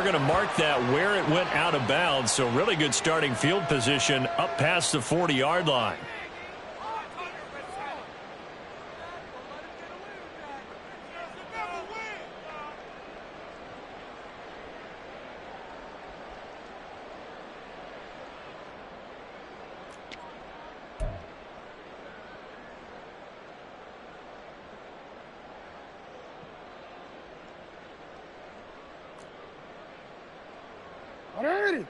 going to mark that where it went out of bounds. So really good starting field position up past the 40-yard line. Alrighty.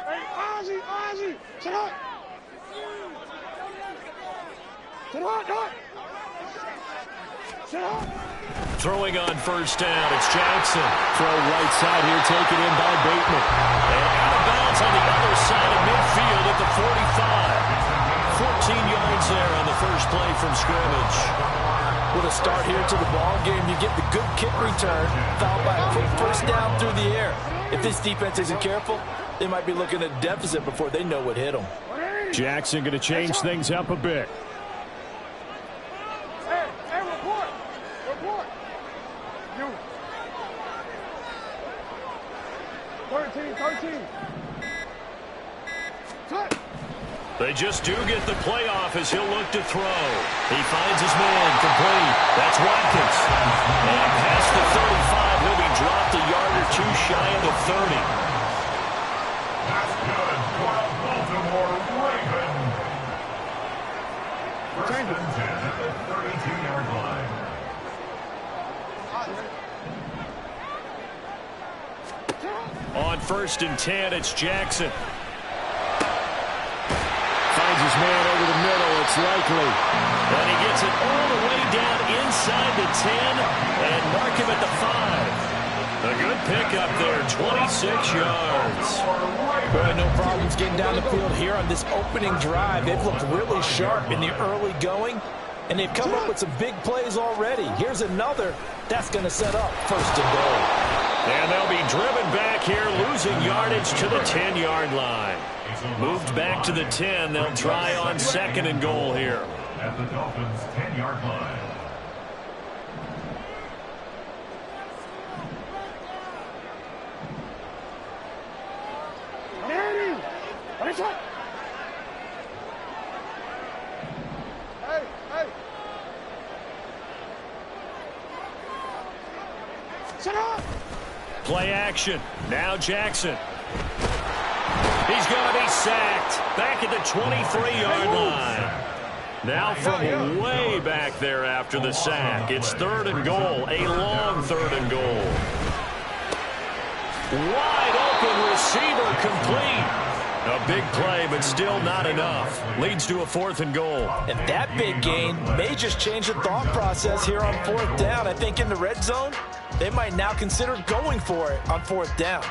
Hey, Ozzy, sit up. Sit up. Sit up. Throwing on first down, it's Jackson. Throw right side here, taken in by Bateman. And out of bounds on the other side of midfield at the 45. 14 yards there on the first play from scrimmage. With a start here to the ball game, you get the good kick return, followed by a quick first down through the air. If this defense isn't careful, they might be looking at a deficit before they know what hit them. Jackson going to change things up a bit. Hey, report. You. 13. Cut. They just do get the playoff as he'll look to throw. He finds his man complete. That's Watkins. And past the 35, he'll be dropped a yard or two shy of the 30. That's good for a Baltimore Raven. First and 10 at the 32-yard line. On first and 10, it's Jackson. Finds his man over the middle. It's Likely. And he gets it all the way down inside the 10 and mark him at the 5. A good pickup there, 26 yards. Boy, no problems getting down the field here on this opening drive. They've looked really sharp in the early going, and they've come up with some big plays already. Here's another that's going to set up first and goal. And they'll be driven back here, losing yardage to the 10-yard line. Moved back to the 10. They'll try on second and goal here. At the Dolphins' 10-yard line. Hey. Sit up. Play action. Now Jackson. He's going to be sacked. Back at the 23-yard line. Now from way back there after the sack. It's third and goal. A long third and goal. Wide open receiver complete. A big play, but still not enough. Leads to a fourth and goal. And that big gain may just change the thought process here on fourth down. I think in the red zone, they might now consider going for it on fourth down.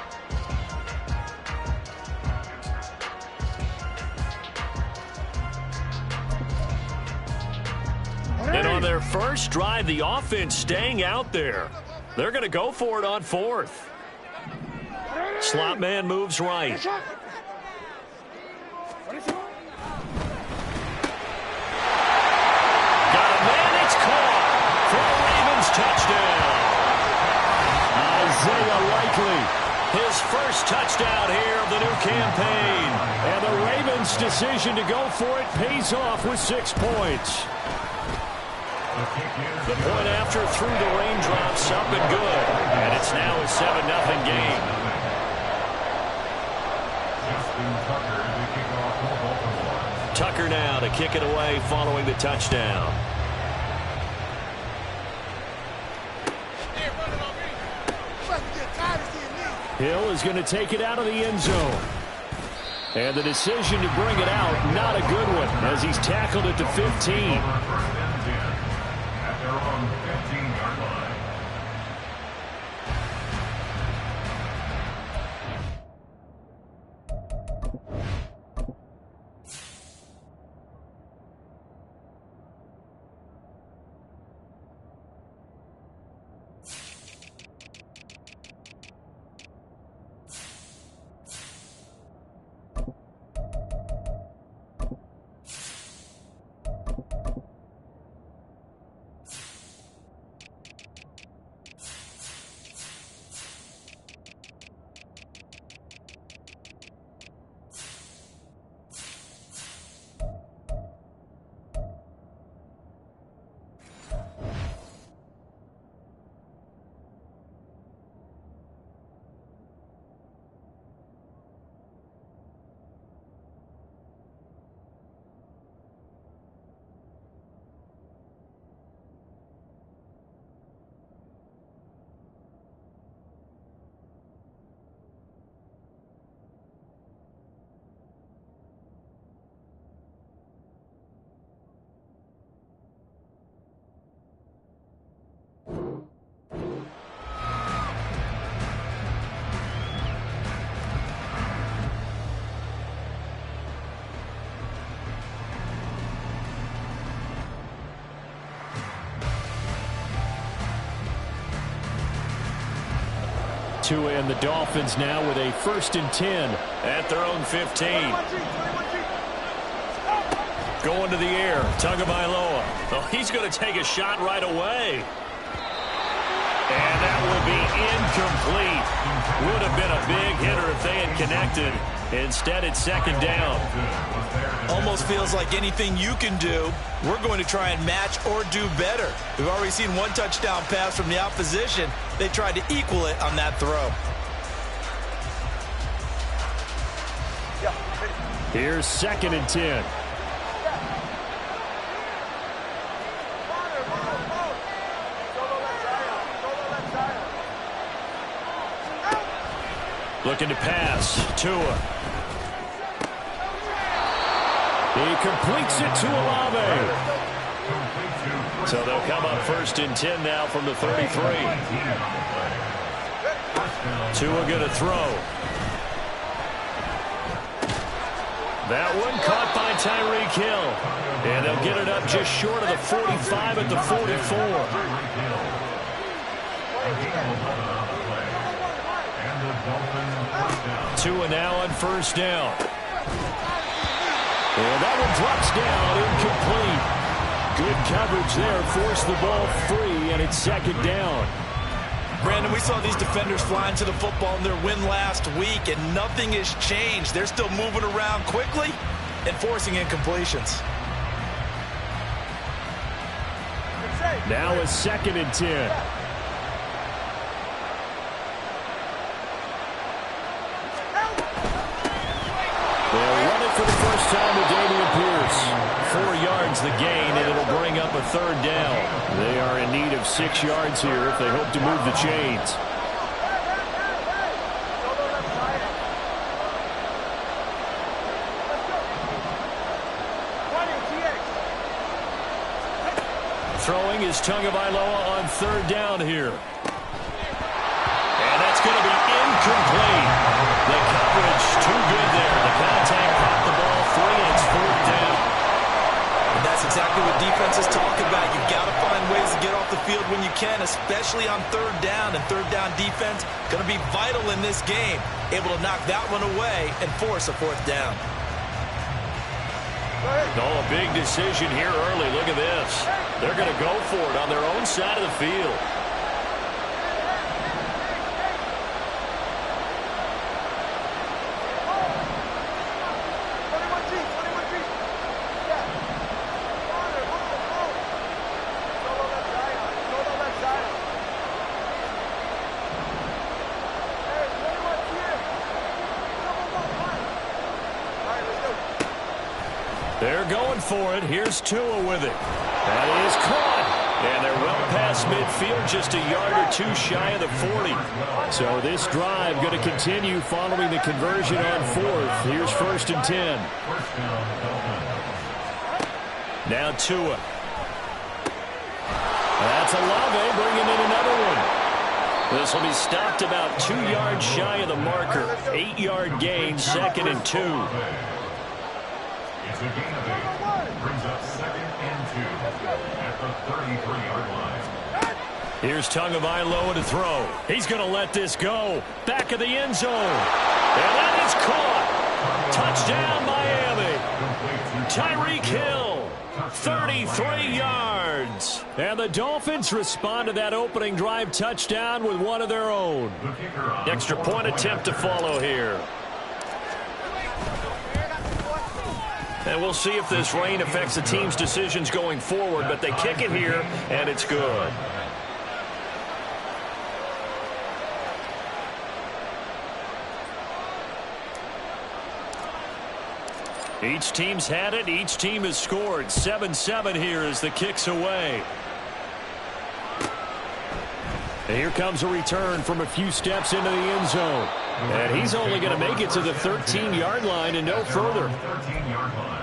And on their first drive, the offense staying out there. They're going to go for it on fourth. Slot man moves right. Got a man, it's caught for a Ravens touchdown. Isaiah Likely, his first touchdown here of the new campaign. And the Ravens' decision to go for it pays off with 6 points. The point after through the raindrops, up and good. And it's now a 7-0 game. Tucker now to kick it away following the touchdown. Hill is going to take it out of the end zone. And the decision to bring it out, not a good one, as he's tackled at the 15. At their own 15-yard line. Tua and the Dolphins now with a 1st and 10 at their own 15. Going to the air, Tagovailoa. Oh, he's going to take a shot right away. And that will be incomplete. Would have been a big hitter if they had connected. Instead, it's 2nd down. Almost feels like anything you can do, we're going to try and match or do better. We've already seen one touchdown pass from the opposition. They tried to equal it on that throw. Here's 2nd and 10. Looking to pass. Tua. He completes it to Olave. So they'll come up 1st and 10 now from the 33. Tua going to throw. That one caught by Tyreek Hill. And they'll get it up just short of the 45 at the 44. Tua now on 1st down. And that one drops down, incomplete. Good coverage there, forced the ball free, and it's 2nd down. Brandon, we saw these defenders flying to the football in their win last week, and nothing has changed. They're still moving around quickly and forcing incompletions. Now a 2nd and 10. They'll run it for the first time with Dameon Pierce. 4 yards the gain, and it'll bring up a 3rd down. They are in need of 6 yards here if they hope to move the chains. Throwing is Tagovailoa on 3rd down here. And that's going to be incomplete. The coverage too good there. The contact caught the ball free, and it's 4th down. And that's exactly what defenses talk about. You've got to find ways to get off the field when you can, especially on 3rd down. And 3rd down defense going to be vital in this game. Able to knock that one away and force a 4th down. Oh, a big decision here early. Look at this. They're going to go for it on their own side of the field. They're going for it. Here's Tua with it. That is caught. And they're well past midfield, just a yard or 2 shy of the 40. So this drive going to continue following the conversion on 4th. Here's 1st and 10. Now Tua. That's Olave bringing in another one. This will be stopped about 2 yards shy of the marker. 8-yard gain, 2nd and 2. It's a gain of 8. Brings up 2nd and 2 at the 33-yard line. Here's Tagovailoa to throw. He's going to let this go. Back of the end zone. And that is caught. Touchdown, Miami. Tyreek Hill, 33 yards. And the Dolphins respond to that opening drive touchdown with one of their own. Extra point attempt to follow here. And we'll see if this rain affects the team's decisions going forward, but they kick it here, and it's good. Each team's had it. Each team has scored. 7-7 here as the kick's away. And here comes a return from a few steps into the end zone. And he's only going to make it to the 13-yard line and no further. 13-yard line.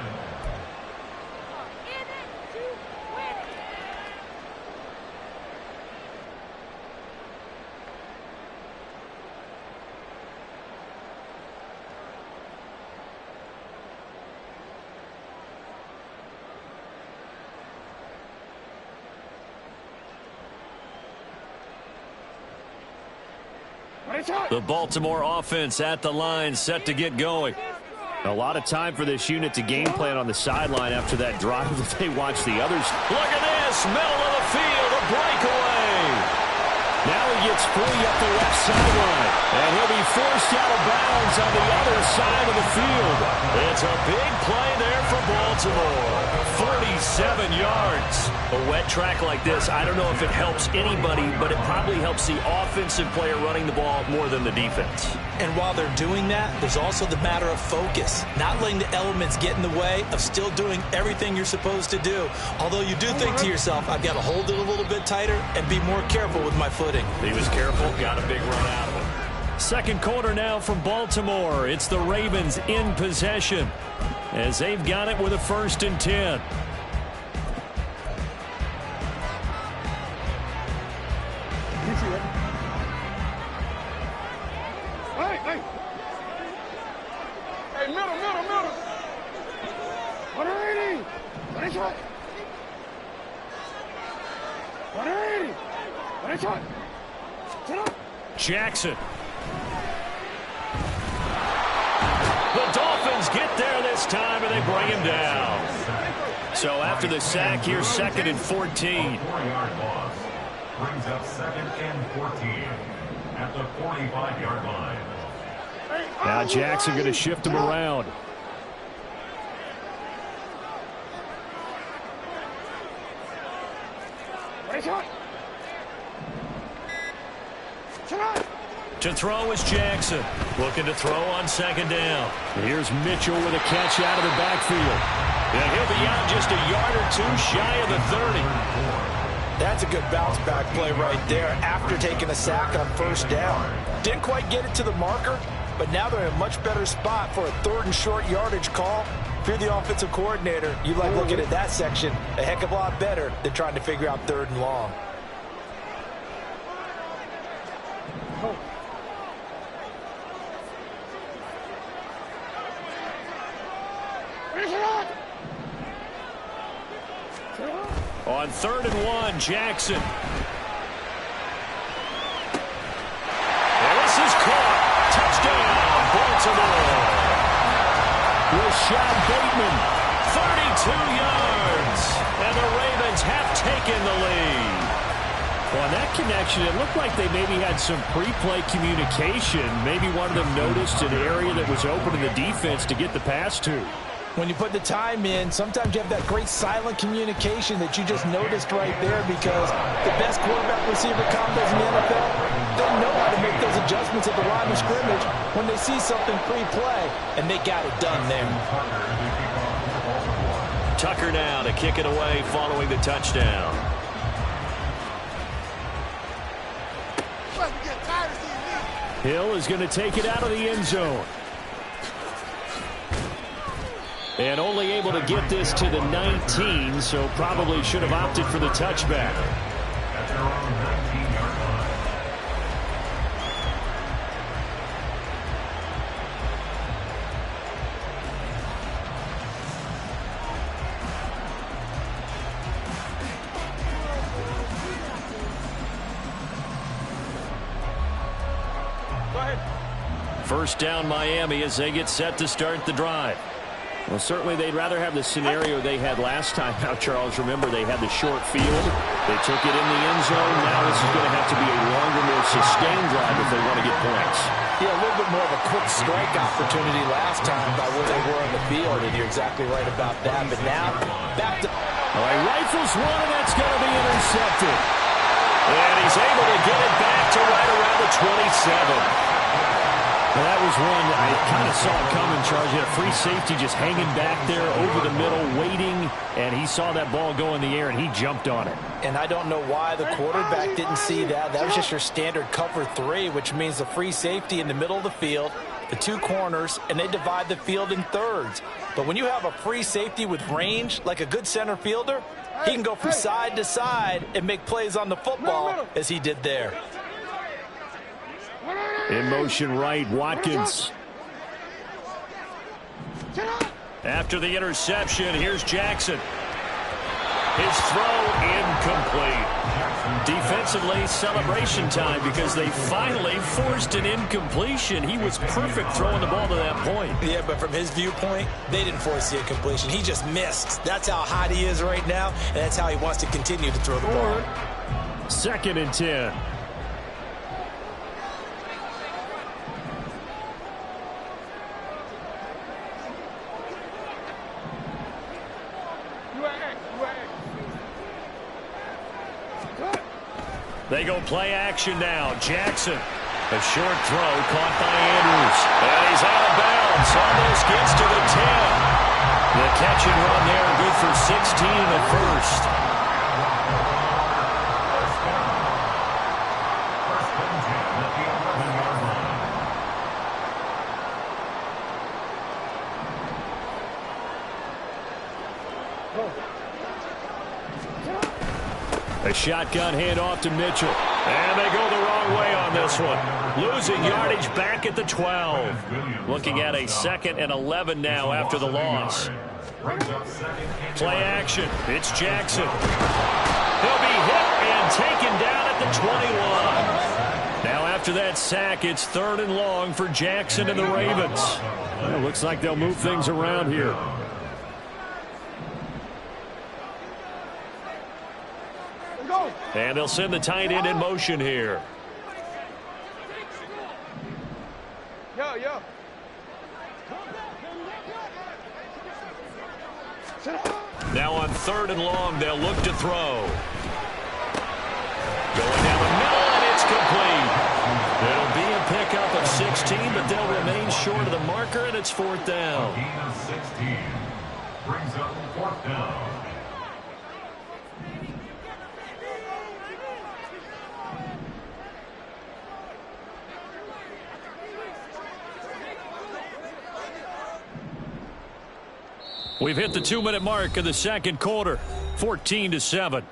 The Baltimore offense at the line, set to get going. A lot of time for this unit to game plan on the sideline after that drive that they watch the others. Look at this, middle of the field, a breakaway. Now he gets free up the left sideline, and he'll be forced out of bounds on the other side of the field. It's a big play there for Baltimore. 47 yards. A wet track like this, I don't know if it helps anybody, but it probably helps the offensive player running the ball more than the defense. And while they're doing that, there's also the matter of focus. Not letting the elements get in the way of still doing everything you're supposed to do. Although you do think to yourself, I've got to hold it a little bit tighter and be more careful with my footing. He was careful, got a big run out of it. Second quarter now from Baltimore. It's the Ravens in possession as they've got it with a 1st and 10. Hey, middle. 180. 180. Jackson. The Dolphins get there this time, and they bring him down. So after the sack, here's 2nd and 14. 4-yard loss brings up 2nd and 14 at the 45-yard line. Now Jackson going to shift him around. To throw is Jackson. Looking to throw on 2nd down. Here's Mitchell with a catch out of the backfield. And he'll be out just a yard or two shy of the 30. That's a good bounce back play right there after taking a sack on 1st down. Didn't quite get it to the marker, but now they're in a much better spot for a 3rd and short yardage call. If you're the offensive coordinator, you like looking at that section a heck of a lot better than trying to figure out 3rd and long. On 3rd and 1, Jackson. And this is caught. Touchdown, Baltimore. Rashad Bateman, 32 yards. And the Ravens have taken the lead. Well, on that connection, it looked like they maybe had some pre-play communication. Maybe one of them noticed an area that was open in the defense to get the pass to. When you put the time in, sometimes you have that great silent communication that you just noticed right there, because the best quarterback-receiver combos in the NFL, they know how to make those adjustments at the line of scrimmage when they see something pre-play, and they got it done there. Tucker now to kick it away following the touchdown. Hill is going to take it out of the end zone. And only able to get this to the 19, so probably should have opted for the touchback. At their own 19-yard line. Go ahead. 1st down Miami as they get set to start the drive. Well, certainly they'd rather have the scenario they had last time. Now, Charles, remember, they had the short field. They took it in the end zone. Now this is going to have to be a longer, more sustained drive if they want to get points. Yeah, a little bit more of a quick strike opportunity last time by where they were on the field, and you're exactly right about that. But now, back to... All right, rifles one, and that's going to be intercepted. And he's able to get it back to right around the 27. Well, that was one I kind of saw it coming, Charles. You had a free safety just hanging back there over the middle, waiting, and he saw that ball go in the air, and he jumped on it. And I don't know why the quarterback didn't see that. That was just your standard cover 3, which means the free safety in the middle of the field, the 2 corners, and they divide the field in thirds. But when you have a free safety with range, like a good center fielder, he can go from side to side and make plays on the football as he did there. In motion right, Watkins. After the interception, here's Jackson. His throw incomplete. Defense offensively, celebration time because they finally forced an incompletion. He was perfect throwing the ball to that point. Yeah, but from his viewpoint, they didn't force the incompletion. He just missed. That's how hot he is right now, and that's how he wants to continue to throw the ball. 2nd and 10. They go play action now. Jackson. A short throw caught by Andrews. And he's out of bounds. Almost gets to the 10. The catch and run there, good for 16 in the first. A shotgun handoff to Mitchell. And they go the wrong way on this one. Losing yardage back at the 12. Looking at a 2nd and 11 now after the loss. Play action. It's Jackson. He'll be hit and taken down at the 21. Now after that sack, it's 3rd and long for Jackson and the Ravens. Well, looks like they'll move things around here. And they'll send the tight end in motion here. Yeah. Now on 3rd and long, they'll look to throw. Going down the middle, and it's complete. It'll be a pickup of 16, but they'll remain short of the marker, and it's 4th down. A gain of 16 brings up 4th down. We've hit the 2-minute mark of the 2nd quarter, 14-7.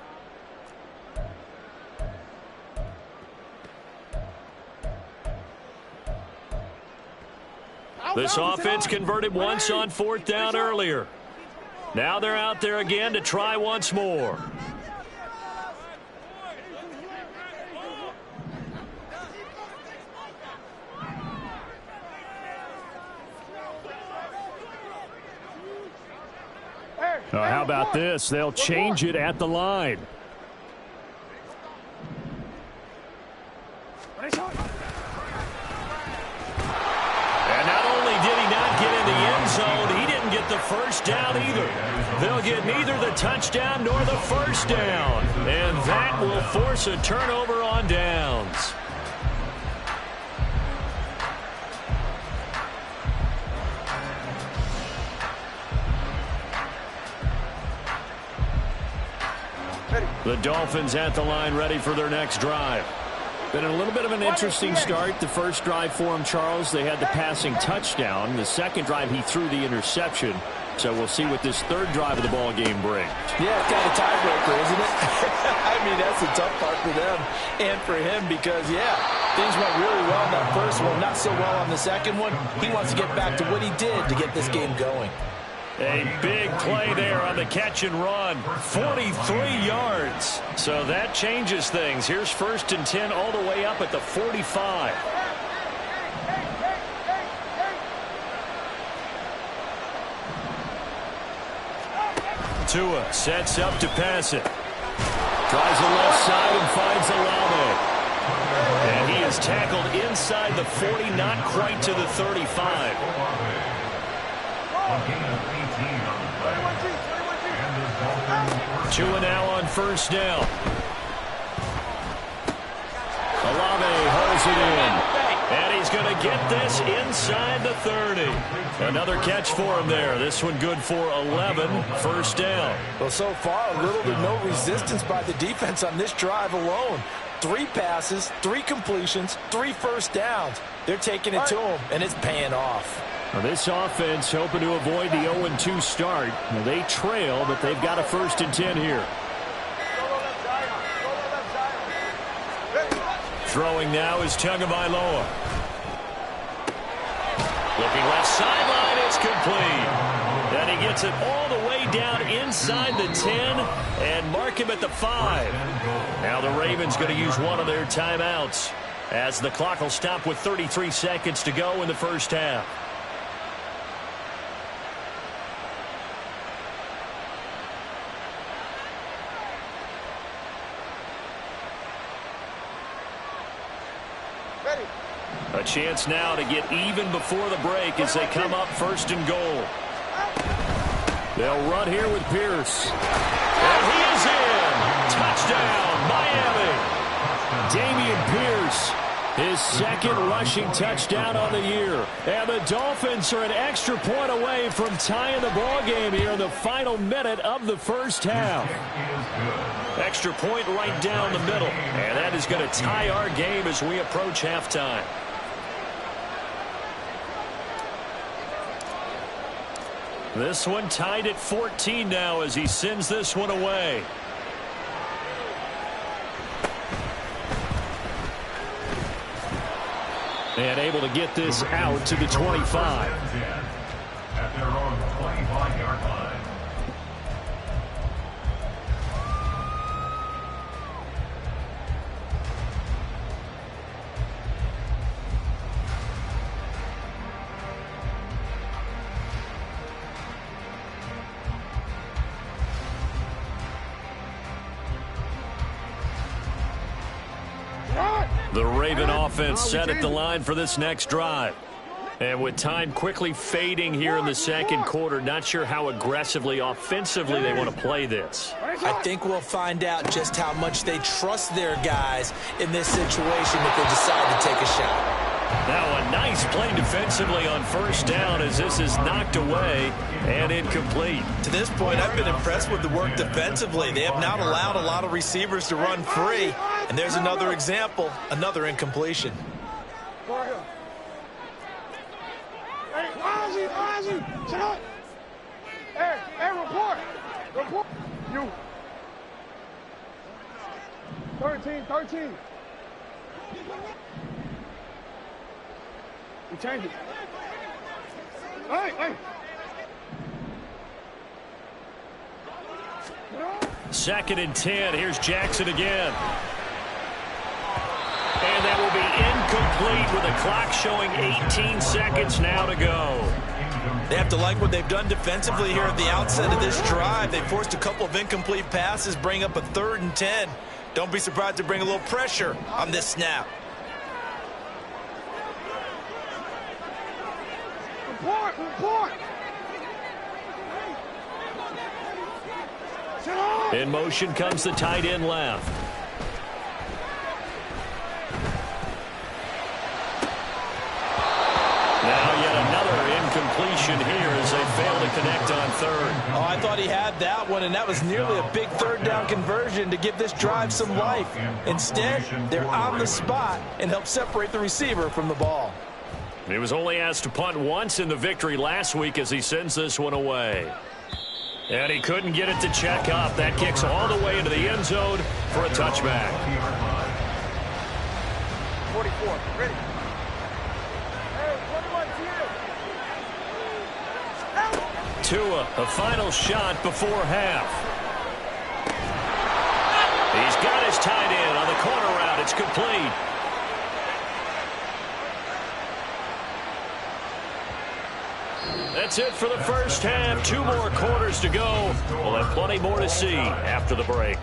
This offense converted once on 4th down earlier. Now they're out there again to try once more. How about this? They'll change it at the line. And not only did he not get in the end zone, he didn't get the first down either. They'll get neither the touchdown nor the first down. And that will force a turnover on downs. The Dolphins at the line ready for their next drive. Been a little bit of an interesting start. The first drive for him, Charles, they had the passing touchdown. The second drive, he threw the interception. So we'll see what this 3rd drive of the ball game brings. Yeah, it's kind of a tiebreaker, isn't it? I mean, that's the tough part for them and for him because, yeah, things went really well in that first one, not so well on the second one. He wants to get back to what he did to get this game going. A big play there on the catch and run. 43 yards. So that changes things. Here's 1st and 10 all the way up at the 45. Tua sets up to pass it. Tries the left side and finds Olave. And he is tackled inside the 40, not quite to the 35. Tua now on 1st down. Olave holds it in. And he's going to get this inside the 30. Another catch for him there. This one good for 11. 1st down. Well, so far, little to no resistance by the defense on this drive alone. 3 passes, 3 completions, 3 first downs. They're taking it to him, and it's paying off. Well, this offense hoping to avoid the 0-2 start. Well, they trail, but they've got a 1st and 10 here. Throwing now is Tagovailoa. Looking left sideline, it's complete. And he gets it all the way down inside the 10 and mark him at the 5. Now Now the Ravens going to use one of their timeouts as the clock will stop with 33 seconds to go in the first half. A chance now to get even before the break as they come up first and goal. They'll run here with Pierce. And he is in. Touchdown, Miami. Dameon Pierce, his second rushing touchdown on the year. And the Dolphins are an extra point away from tying the ball game here in the final minute of the first half. Extra point right down the middle. And that is going to tie our game as we approach halftime. This one tied at 14 now as he sends this one away. And able to get this out to the 25. At their own 25-yard line. The Raven offense set at the line for this next drive. And with time quickly fading here in the second quarter, not sure how aggressively, offensively they want to play this. I think we'll find out just how much they trust their guys in this situation if they decide to take a shot. Now a nice play defensively on first down as this is knocked away and incomplete. To this point, I've been impressed with the work defensively. They have not allowed a lot of receivers to run free. And there's another example, another incompletion. Hey, report. Report. You. 13. We change it. Hey. Second and 10. Here's Jackson again. And that will be incomplete with the clock showing 18 seconds now to go. They have to like what they've done defensively here at the outset of this drive. They forced a couple of incomplete passes, bring up a 3rd and 10. Don't be surprised to bring a little pressure on this snap. Report. In motion comes the tight end left. Now yet another incompletion here as they fail to connect on 3rd. Oh, I thought he had that one, and that was nearly a big 3rd down conversion to give this drive some life. Instead, they're on the spot and help separate the receiver from the ball. He was only asked to punt once in the victory last week as he sends this one away. And he couldn't get it to check up. That kicks all the way into the end zone for a touchback. 44, ready. Tua, a final shot before half. He's got his tight end on the corner route. It's complete. That's it for the first half. 2 more quarters to go. We'll have plenty more to see after the break.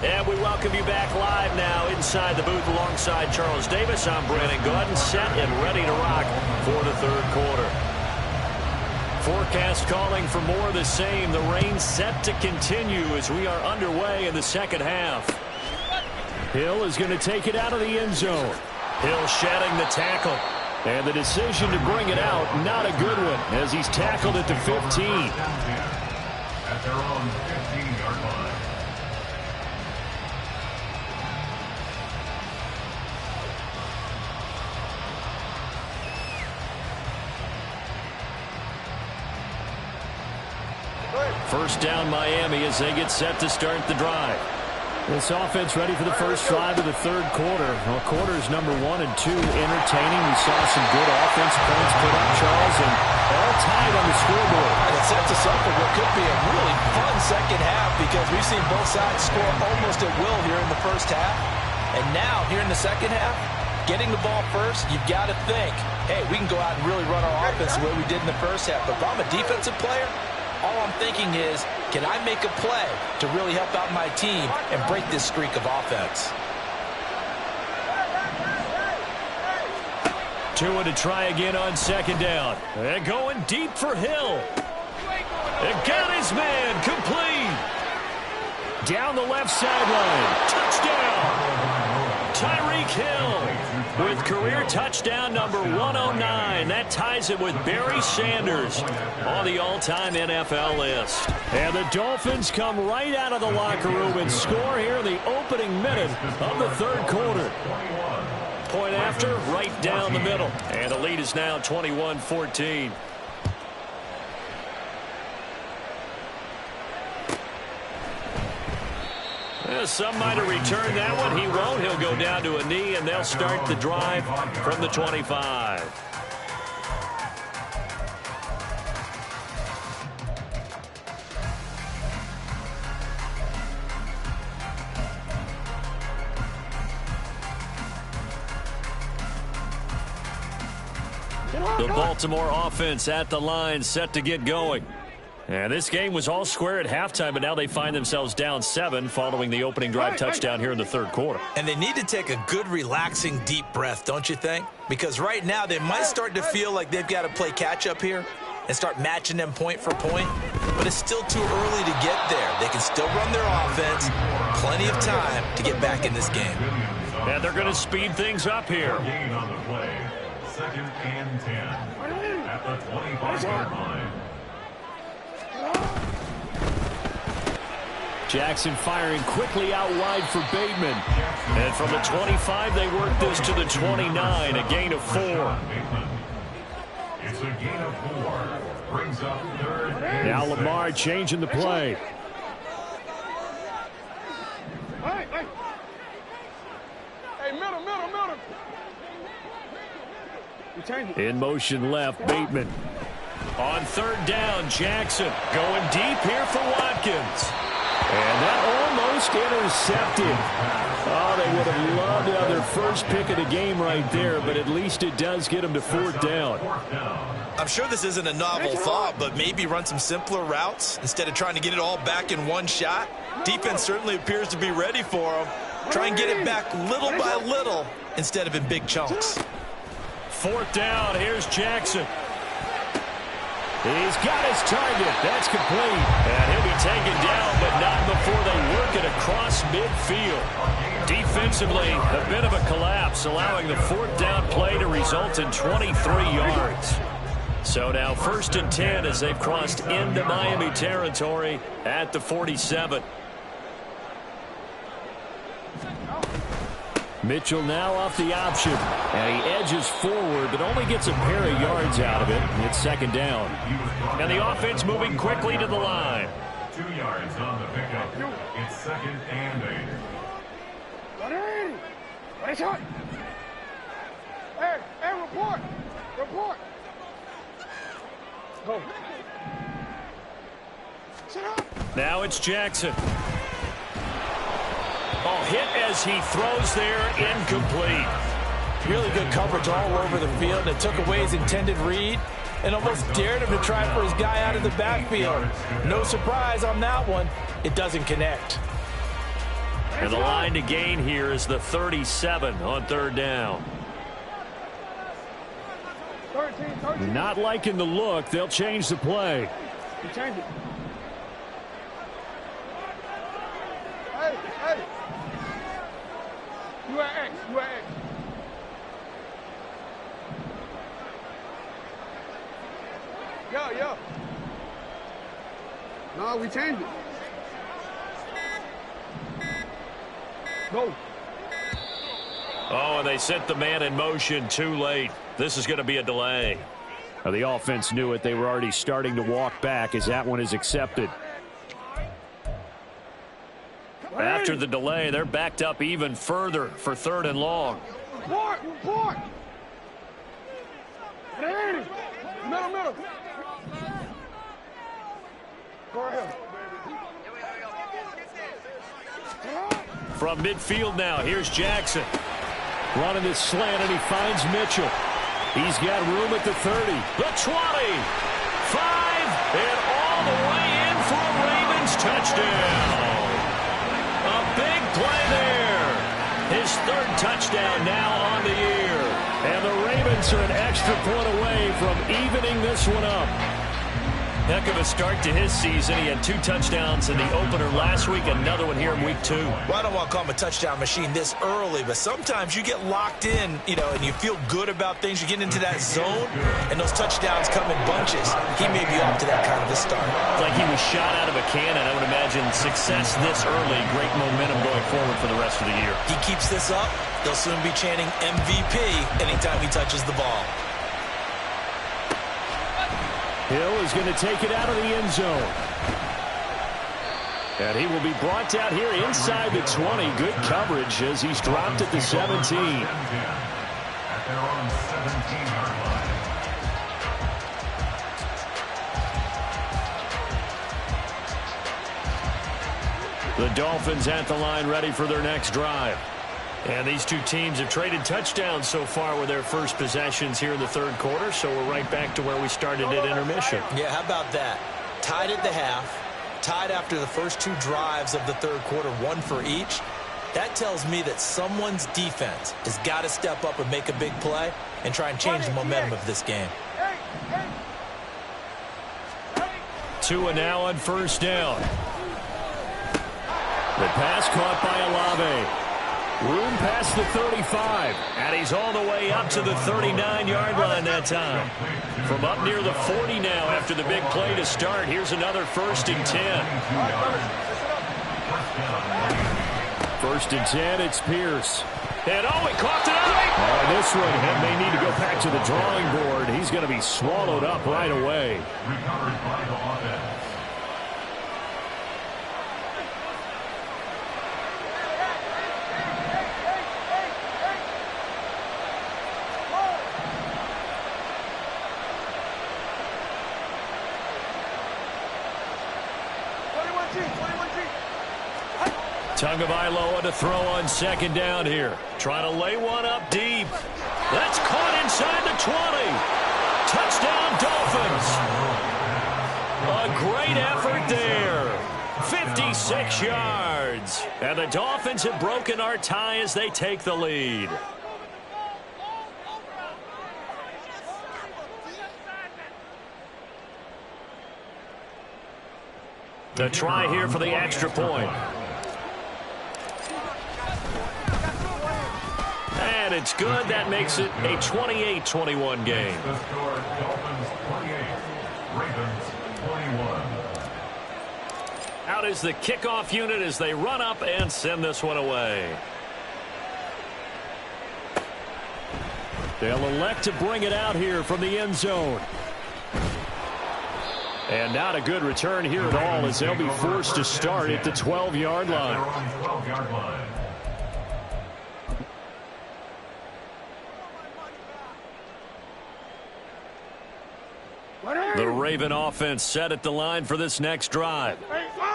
And we welcome you back live now inside the booth alongside Charles Davis. I'm Brandon Gordon, set and ready to rock for the 3rd quarter. Forecast calling for more of the same. The rain set to continue as we are underway in the second half. Hill is going to take it out of the end zone. Hill shedding the tackle. And the decision to bring it out, not a good one, as he's tackled at the 15. At their own 15-yard line. First down Miami as they get set to start the drive. This offense ready for the first drive of the third quarter. Well, quarters number 1 and 2 entertaining. We saw some good offense points put up, Charles, and all tied on the scoreboard. And it sets us up for what could be a really fun second half because we've seen both sides score almost at will here in the first half. And now, here in the second half, getting the ball first, you've got to think, hey, we can go out and really run our offense the way we did in the first half. But if I'm a defensive player, all I'm thinking is, can I make a play to really help out my team and break this streak of offense? Tua to try again on second down. They're going deep for Hill. It got his man complete. Down the left sideline. Touchdown. Tyreek Hill with career touchdown number 109. That ties it with Barry Sanders on the all-time NFL list. And the Dolphins come right out of the locker room and score here in the opening minute of the third quarter. Point after, right down the middle. And the lead is now 21-14. Some might have returned that one. He won't. He'll go down to a knee, and they'll start the drive from the 25. The Baltimore offense at the line, set to get going. And this game was all square at halftime, but now they find themselves down 7 following the opening drive touchdown here in the third quarter. And they need to take a good, relaxing, deep breath, don't you think? Because right now they might start to feel like they've got to play catch-up here and start matching them point for point. But it's still too early to get there. They can still run their offense. Plenty of time to get back in this game. And they're going to speed things up here. Gain on the play. 2nd and 10 at the 25-yard line. Jackson firing quickly out wide for Bateman. And from the 25, they work this to the 29, a gain of 4. It's a gain of 4. Brings up 3rd and Now 6. Lamar changing the play. Hey, middle. You change it. In motion left, Bateman. On third down, Jackson going deep here for Watkins. And that almost intercepted. Oh, they would have loved to have their first pick of the game right there, but at least it does get them to 4th down. I'm sure this isn't a novel thought, but maybe run some simpler routes instead of trying to get it all back in one shot. Defense certainly appears to be ready for them. Try and get it back little by little instead of in big chunks. 4th down, here's Jackson. He's got his target. That's complete. And he'll be taken down, but not before they work it across midfield. Defensively, a bit of a collapse, allowing the 4th down play to result in 23 yards. So now 1st and 10 as they've crossed into Miami territory at the 47. Mitchell now off the option. And he edges forward, but only gets a pair of yards out of it. It's 2nd down. And the offense moving quickly to the line. 2 yards on the pickup. It's 2nd and 8. Hey, report. Go. Sit up. Now it's Jackson. Oh, hit as he throws there, incomplete. Really good coverage all over the field. It took away his intended read and almost dared him to try for his guy out of the backfield. No surprise on that one. It doesn't connect. And the line to gain here is the 37 on 3rd down. 13. Not liking the look. They'll change the play. You change it. Hey. You at X. Yeah. No, we changed it. Go. Oh, and they set the man in motion too late. This is going to be a delay. The offense knew it. They were already starting to walk back as that one is accepted. After the delay, they're backed up even further for 3rd and long. Report. Middle. Go ahead. From midfield now, here's Jackson. Running this slant, and he finds Mitchell. He's got room at the 30. The 20. 5. And all the way in for a Ravens touchdown. A big play there. His 3rd touchdown now on the year. And the Ravens are an extra point away from evening this one up. Heck of a start to his season. He had 2 touchdowns in the opener last week, another one here in week 2. Well, I don't want to call him a touchdown machine this early, but sometimes you get locked in, and you feel good about things. You get into that zone, and those touchdowns come in bunches. He may be off to that kind of a start. It's like he was shot out of a cannon. I would imagine success this early, great momentum going forward for the rest of the year. He keeps this up, they'll soon be chanting MVP anytime he touches the ball. Hill is going to take it out of the end zone. And he will be brought down here inside the 20. Good coverage as he's dropped at the 17. At their own 17-yard line. The Dolphins at the line ready for their next drive. And these 2 teams have traded touchdowns so far with their first possessions here in the 3rd quarter, so we're right back to where we started at intermission. Yeah, how about that? Tied at the half, tied after the first 2 drives of the 3rd quarter, 1 for each. That tells me that someone's defense has got to step up and make a big play and try and change the momentum of this game. Tua now on 1st down. The pass caught by Olave. Room past the 35, and he's all the way up to the 39-yard line that time. From up near the 40 now after the big play to start, here's another 1st and 10. 1st and 10, it's Pierce. And he caught it up! This one may need to go back to the drawing board. He's going to be swallowed up right away. Recovered by the offense. Tagovailoa to throw on 2nd down here. Trying to lay one up deep. That's caught inside the 20. Touchdown, Dolphins. A great effort there. 56 yards. And the Dolphins have broken our tie as they take the lead. The try here for the extra point. And it's good. That makes it a 28-21 game. The score, Dolphins 28, Ravens 21. Out is the kickoff unit as they run up and send this one away. They'll elect to bring it out here from the end zone. And not a good return here at all as they'll be forced to start at the 12-yard line. They're on 12-yard line. The Raven offense set at the line for this next drive.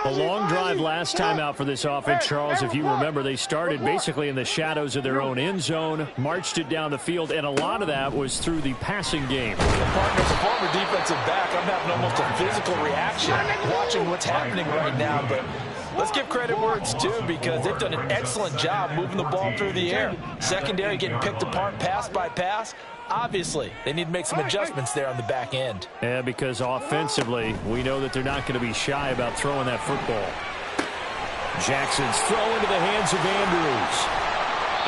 A long drive last time out for this offense, Charles. If you remember, they started basically in the shadows of their own end zone, marched it down the field, and a lot of that was through the passing game. Partners, a former defensive back, I'm having almost a physical reaction watching what's happening right now, but let's give credit where it's due because they've done an excellent job moving the ball through the air. Secondary getting picked apart pass by pass. Obviously, they need to make some adjustments there on the back end. Yeah, because offensively, we know that they're not going to be shy about throwing that football. Jackson's throw into the hands of Andrews.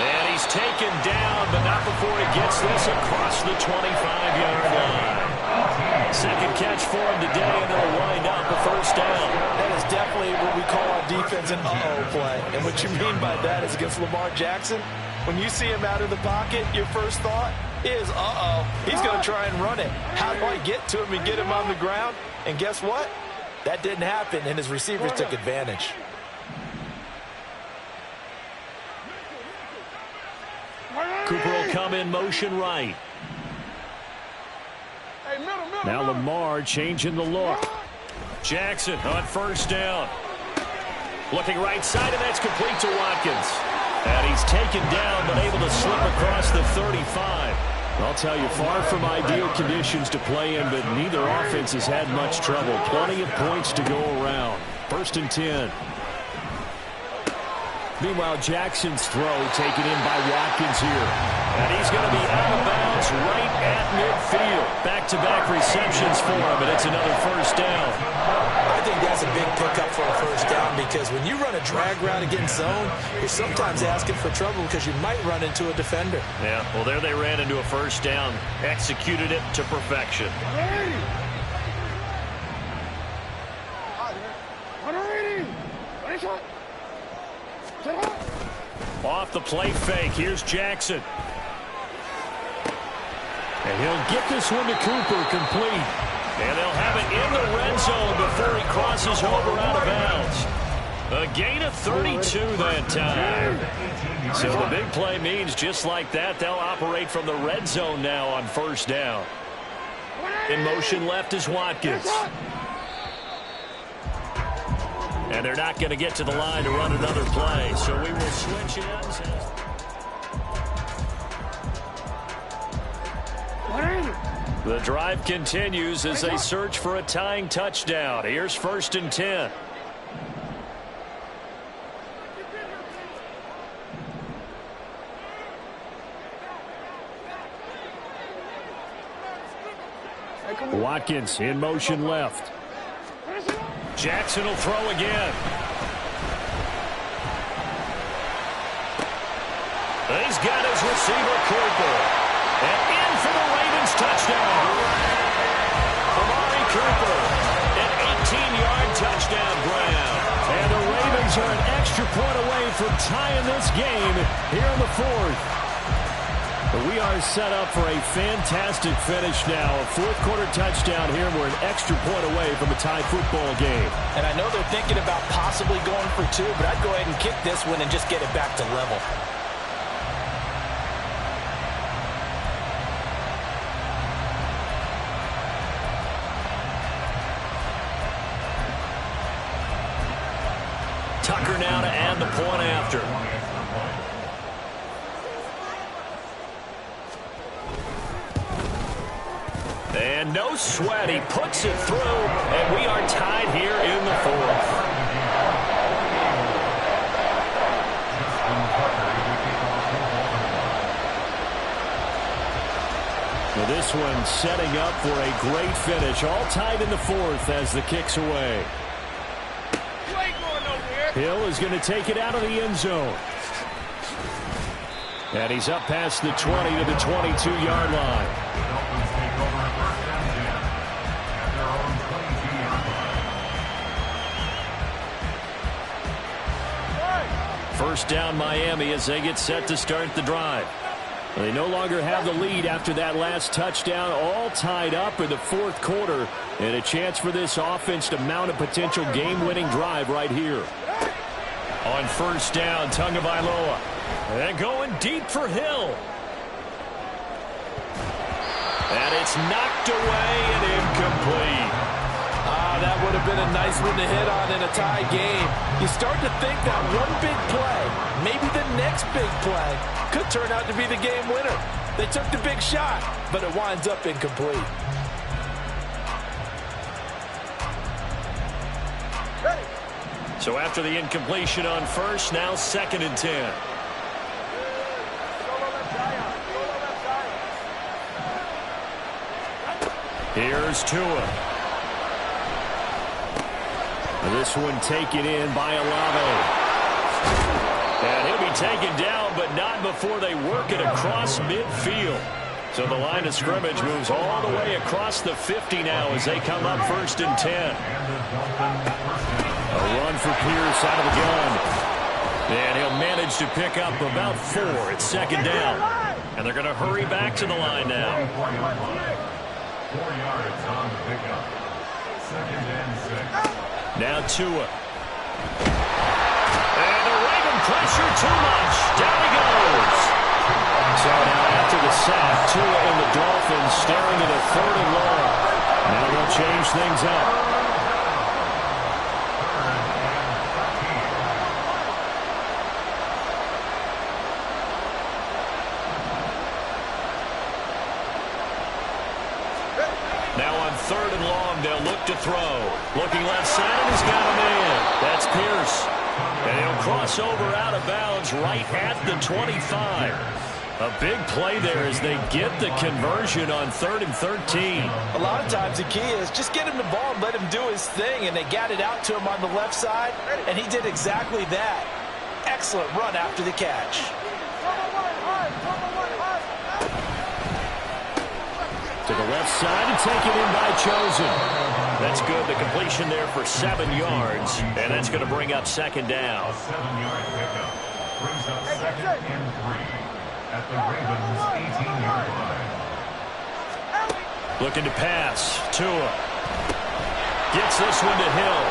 And he's taken down, but not before he gets this across the 25-yard line. Second catch for him today, and they'll wind up a 1st down. That is definitely what we call on defense an uh-oh play. And what you mean by that is against Lamar Jackson, when you see him out of the pocket, your first thought is, uh-oh, he's going to try and run it. How do I get to him and get him on the ground? And guess what? That didn't happen, and his receivers took advantage. will come in motion right. Hey, middle. Now Lamar changing the look. Jackson on first down. Looking right side, and that's complete to Watkins. And he's taken down, but able to slip across the 35. I'll tell you, far from ideal conditions to play in, but neither offense has had much trouble. Plenty of points to go around. 1st and 10. Meanwhile, Jackson's throw taken in by Watkins here. And he's going to be out of bounds right at midfield. Back-to-back receptions for him, and it's another first down. I think that's a big pickup for a first down because when you run a drag route against zone, you're sometimes asking for trouble because you might run into a defender. Yeah, well, there they ran into a first down. Executed it to perfection. 180. Off the play fake, here's Jackson. And he'll get this one to Cooper, complete. And they'll have it in the red zone before he crosses over out of bounds. A gain of 32 that time. So the big play means just like that, they'll operate from the red zone now on first down. In motion left is Watkins. And they're not going to get to the line to run another play, so we will switch ends. The drive continues as they search for a tying touchdown. Here's 1st and 10. Watkins in motion left. Jackson will throw again. He's got his receiver, Cooper. And in for the Ravens touchdown. Amari Cooper, an 18-yard touchdown grab. And the Ravens are an extra point away from tying this game here in the 4th. But we are set up for a fantastic finish now. A 4th-quarter touchdown here, and we're an extra point away from a tie football game. And I know they're thinking about possibly going for 2, but I'd go ahead and kick this one and just get it back to level. Tucker now to add the point after. And no sweat, he puts it through, and we are tied here in the 4th. Well, this one setting up for a great finish, all tied in the 4th as the kick's away. Hill is going to take it out of the end zone. And he's up past the 20 to the 22-yard line. First down Miami as they get set to start the drive. They no longer have the lead after that last touchdown, all tied up in the 4th quarter, and a chance for this offense to mount a potential game-winning drive right here. On first down, Tagovailoa. And going deep for Hill. And it's knocked away and incomplete. That would have been a nice one to hit on in a tie game. You start to think that one big play, maybe the next big play, could turn out to be the game winner. They took the big shot, but it winds up incomplete. So after the incompletion on first, now 2nd and 10. Here's Tua. This one taken in by Olave. And he'll be taken down, but not before they work it across midfield. So the line of scrimmage moves all the way across the 50 now as they come up 1st and 10. A run for Pierce out of the gun. And he'll manage to pick up about 4 at 2nd down. And they're going to hurry back to the line now. 4 yards on the pickup. 2nd and 6. Now Tua. And the Raven pressure too much. Down he goes. So now sack. Tua and the Dolphins staring at a 3rd and long. Now they'll change things up. Now on 3rd and long, they'll look to throw. Looking left side, and he's got a man. That's Pierce. And he'll cross over out of bounds right at the 25. A big play there as they get the conversion on 3rd and 13. A lot of times the key is just get him the ball and let him do his thing, and they got it out to him on the left side, and he did exactly that. Excellent run after the catch. To the left side and taken in by Chosen. That's good. The completion there for 7 yards, and that's going to bring up 2nd down. A 7-yard pickup brings up 2nd and 3 at the Ravens' 18-yard line. Looking to pass. Tua gets this one to Hill.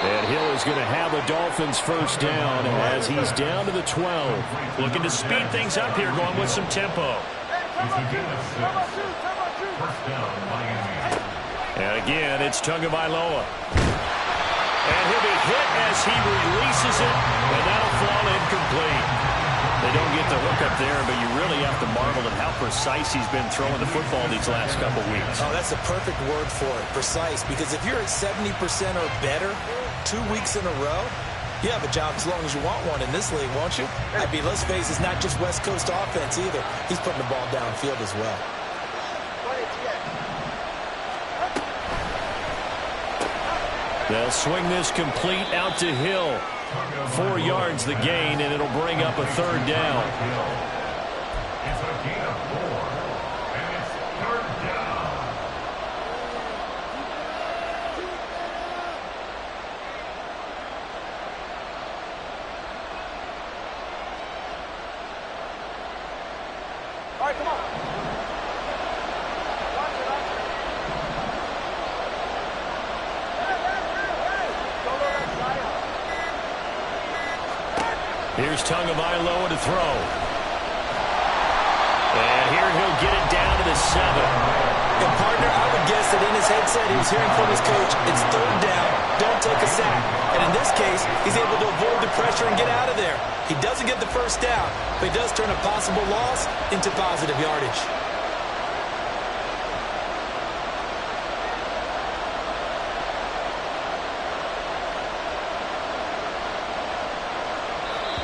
And Hill is going to have a Dolphins 1st down as he's down to the 12. Looking to speed things up here, going with some tempo. It's a gain of 6. 1st down, Miami. And again, it's Tagovailoa. And he'll be hit as he releases it, and that'll fall incomplete. They don't get the hook up there, but you really have to marvel at how precise he's been throwing the football these last couple weeks. Oh, that's the perfect word for it, precise, because if you're at 70% or better 2 weeks in a row, you have a job as long as you want one in this league, won't you? I mean, let's face it, it's not just West Coast offense either. He's putting the ball downfield as well. They'll swing this complete out to Hill. 4 yards the gain, and it'll bring up a 3rd down. It's a gain of 4, and it's 3rd down. All right, come on. Here's Tagovailoa to throw. And here he'll get it down to the 7. And partner, I would guess that in his headset he was hearing from his coach, it's 3rd down, don't take a sack. And in this case, he's able to avoid the pressure and get out of there. He doesn't get the 1st down, but he does turn a possible loss into positive yardage.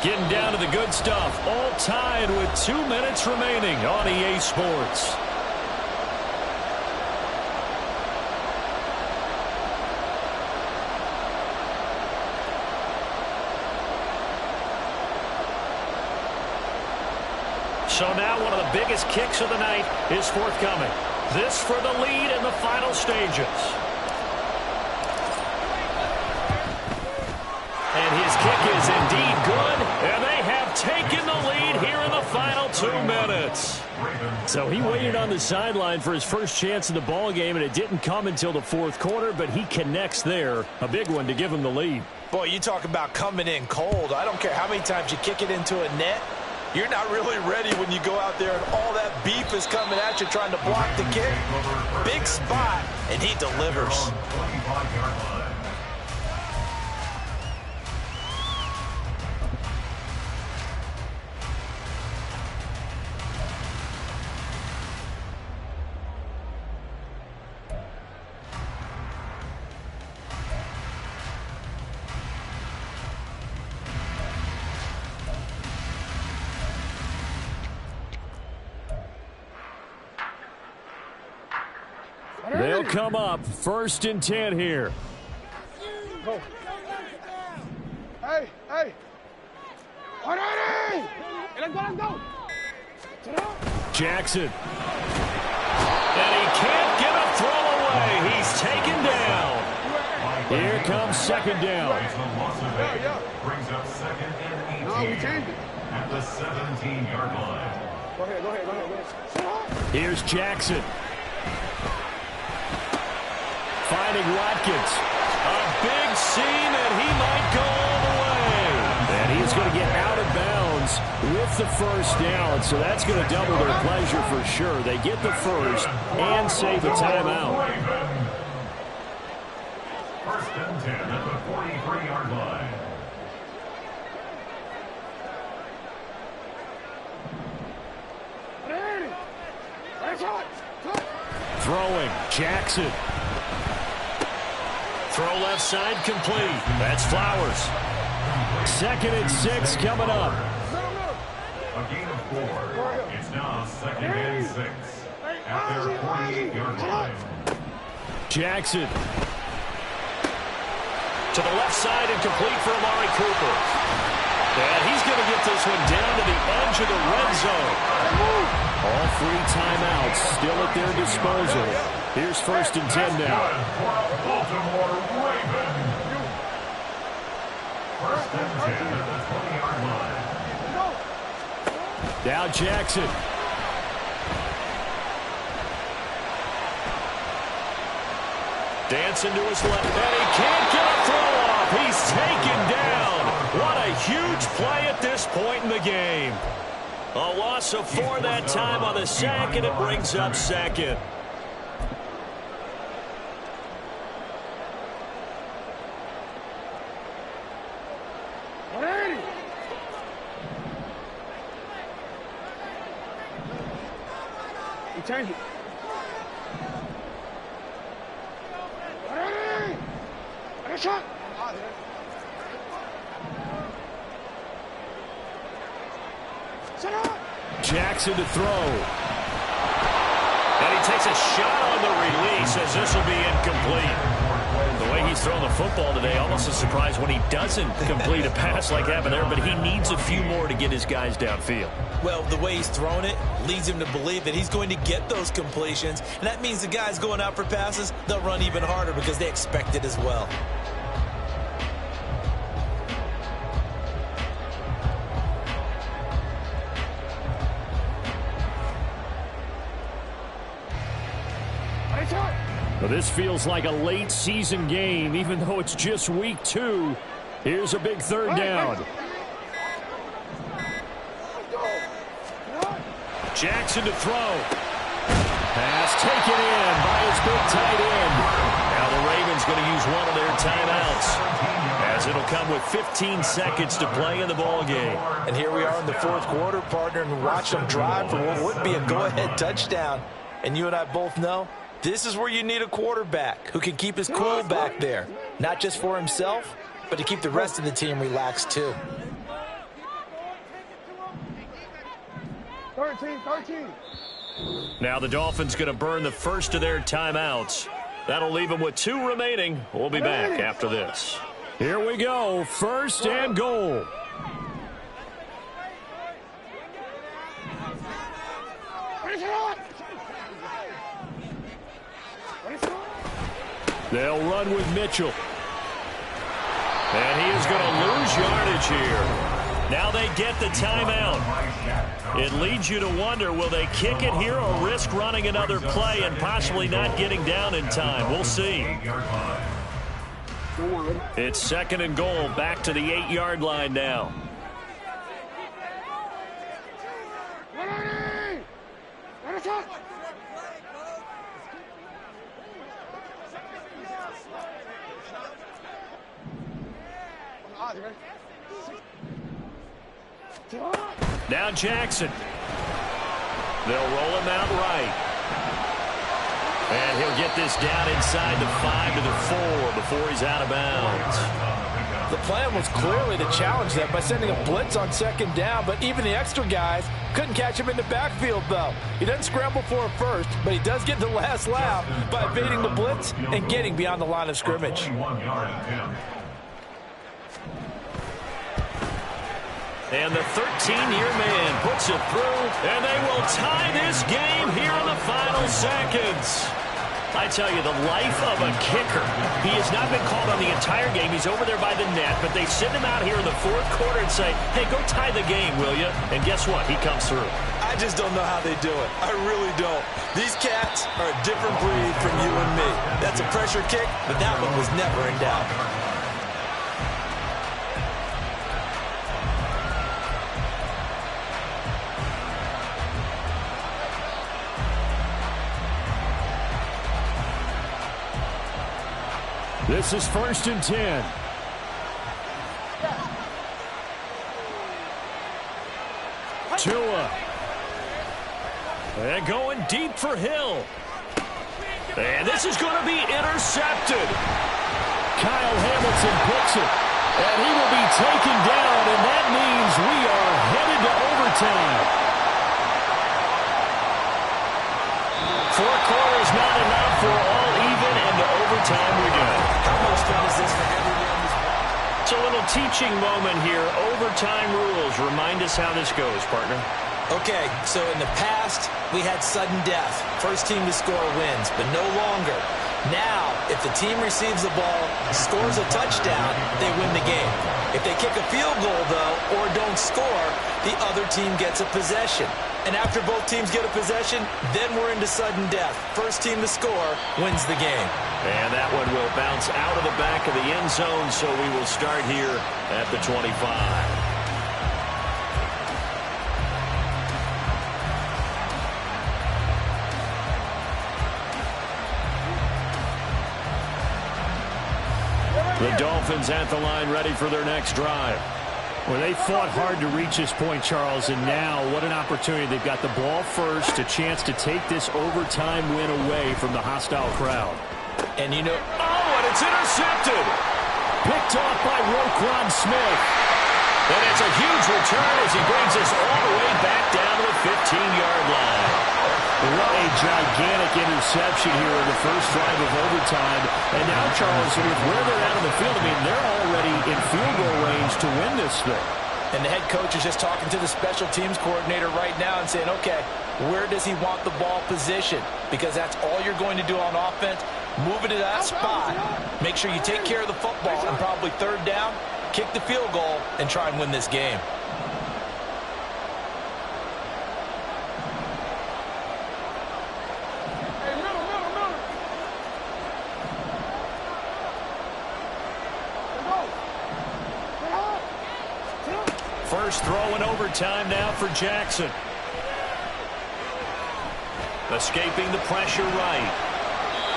Getting down to the good stuff. All tied with 2 minutes remaining on EA Sports. So now one of the biggest kicks of the night is forthcoming. This for the lead in the final stages. And his kick is indeed good, and they have taken the lead here in the final 2 minutes. So he waited on the sideline for his first chance in the ball game, and it didn't come until the 4th quarter, but he connects there. A big one to give him the lead. Boy, you talk about coming in cold. I don't care how many times you kick it into a net. You're not really ready when you go out there and all that beef is coming at you trying to block the kick. Big spot, and he delivers. 25-yard line. They'll come up 1st and 10 here. Go. Hey, hey. Alrighty. Let's go. Jackson. And he can't get a throw away. He's taken down. Here comes 2nd down. Brings up 2nd and 18. No, we changed it. At the 17-yard line. Go ahead. Here's Jackson. Finding Watkins. A big seam, and he might go all the way. And he's going to get out of bounds with gets the first down, so that's going to double their pleasure for sure. They get the first and save a timeout. First and 10 at the 43-yard line. Throwing, Jackson. Throw left side complete. That's Flowers. 2nd and 6 coming up. A gain of 4. It's now 2nd and 6 at their 48-yard line. Jackson. To the left side and complete for Amari Cooper. And he's going to get this one down to the edge of the red zone. All 3 timeouts still at their disposal. Here's 1st and 10 now. Baltimore Ravens. 1st and 10 at the 20-yard line. Now Jackson. Dancing to his left, and he can't get a throw off. He's taken down. What a huge play at this point in the game. A loss of 4 that time on the sack, and it brings up 2nd. Change it. Shot. Jackson to throw. And he takes a shot on the release as this will be incomplete. The way he's throwing the football today, almost a surprise when he doesn't complete a pass like that there, but he needs a few more to get his guys downfield. Well, the way he's thrown it leads him to believe that he's going to get those completions, and that means the guys going out for passes, they'll run even harder because they expect it as well. Well, this feels like a late season game, even though it's just week 2. Here's a big 3rd down. Jackson to throw. Pass taken in by his big tight end. Now the Ravens going to use one of their timeouts, as it'll come with 15 seconds to play in the ball game. And here we are in the 4th quarter, partner, and watch them drive for what would be a go-ahead touchdown. And you and I both know this is where you need a quarterback who can keep his cool back there, not just for himself, but to keep the rest of the team relaxed too. 13. Now the Dolphins going to burn the first of their timeouts. That'll leave them with 2 remaining. We'll be back after this. Here we go, 1st and goal. They'll run with Mitchell. And he is going to lose yardage here. Now they get the timeout. It leads you to wonder, will they kick it here or risk running another play and possibly not getting down in time? We'll see. It's 2nd and goal, back to the 8-yard line now. Now Jackson. They'll roll him out right. And he'll get this down inside the 5 to the 4 before he's out of bounds. The plan was clearly to challenge them by sending a blitz on 2nd down, but even the extra guys couldn't catch him in the backfield, though. He doesn't scramble for a first, but he does get the last laugh by evading the blitz and getting beyond the line of scrimmage. And the 13-year man puts it through, and they will tie this game here in the final seconds. I tell you, the life of a kicker. He has not been called on the entire game. He's over there by the net, but they send him out here in the 4th quarter and say, hey, go tie the game, will you? And guess what? He comes through. I just don't know how they do it. I really don't. These cats are a different breed from you and me. That's a pressure kick, but that one was never in doubt. This is 1st and 10. Tua. And going deep for Hill. And this is going to be intercepted. Kyle Hamilton picks it. And he will be taken down, and that means we are headed to overtime. 4 quarters not enough. We're all even, and to overtime we go. How much fun is this for everyone? It's a little teaching moment here. Overtime rules. Remind us how this goes, partner. Okay, so in the past, we had sudden death. First team to score wins, but no longer. Now, if the team receives the ball, scores a touchdown, they win the game. If they kick a field goal, though, or don't score, the other team gets a possession. And after both teams get a possession, then we're into sudden death. First team to score wins the game. And that one will bounce out of the back of the end zone, so we will start here at the 25. The Dolphins at the line, ready for their next drive. Well, they fought hard to reach this point, Charles, and now what an opportunity. They've got the ball first, a chance to take this overtime win away from the hostile crowd. And you know, and it's intercepted. Picked off by Roquan Smith. And it's a huge return as he brings us all the way back down to the 15-yard line. What a gigantic interception here in the first drive of overtime. And now, Charles, with where they're at on the field, I mean, they're already in field goal range to win this thing. and the head coach is just talking to the special teams coordinator right now and saying, okay, where does he want the ball positioned? Because that's all you're going to do on offense. Move it to that spot. Make sure you take care of the football, and probably third down, kick the field goal, and try and win this game. First throw in overtime now for Jackson. Escaping the pressure right.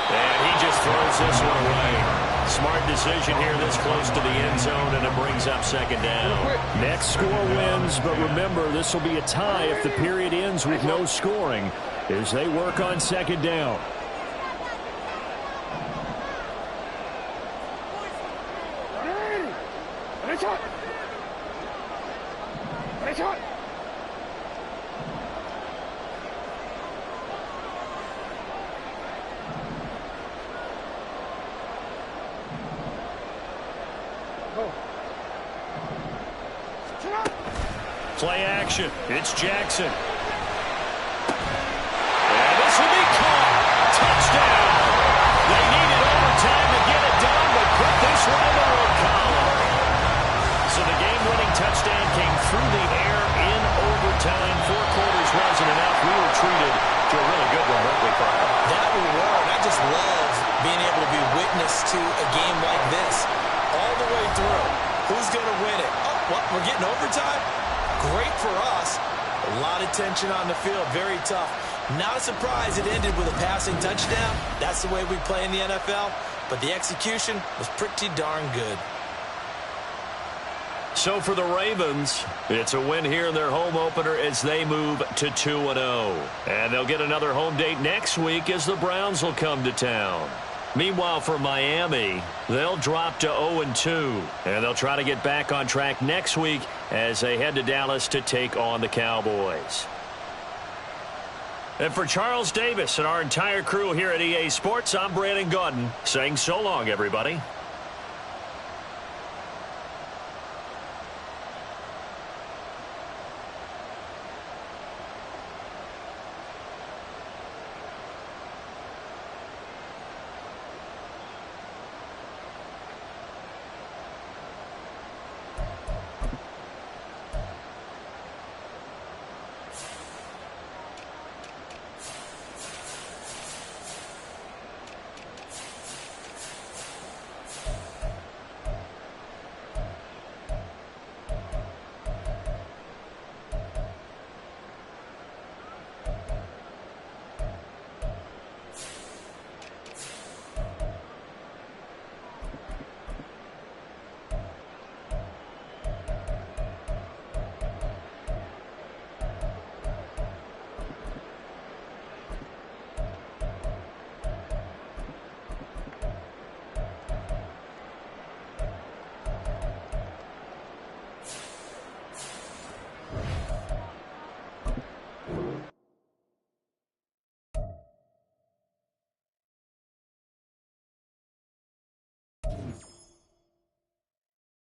And he just throws this one away. Smart decision here this close to the end zone, and it brings up second down. Next score wins, but remember, this will be a tie if the period ends with no scoring as they work on second down. Play action. It's Jackson. And this will be caught. Touchdown. They needed overtime to get it done, but put this one in the road column. So the game-winning touchdown came through the air in overtime. 4 quarters wasn't enough. We were treated to a really good one, weren't we, Carl? That we were, and I just love being able to be witness to a game like this all the way through. Who's going to win it? Oh, what? We're getting overtime? Great for us. A lot of tension on the field. Very tough. Not a surprise it ended with a passing touchdown. That's the way we play in the NFL. But the execution was pretty darn good. So for the Ravens, it's a win here in their home opener as they move to 2-0. And they'll get another home date next week as the Browns will come to town. Meanwhile, for Miami, they'll drop to 0-2, and they'll try to get back on track next week as they head to Dallas to take on the Cowboys. And for Charles Davis and our entire crew here at EA Sports, I'm Brandon Gaudin saying so long, everybody.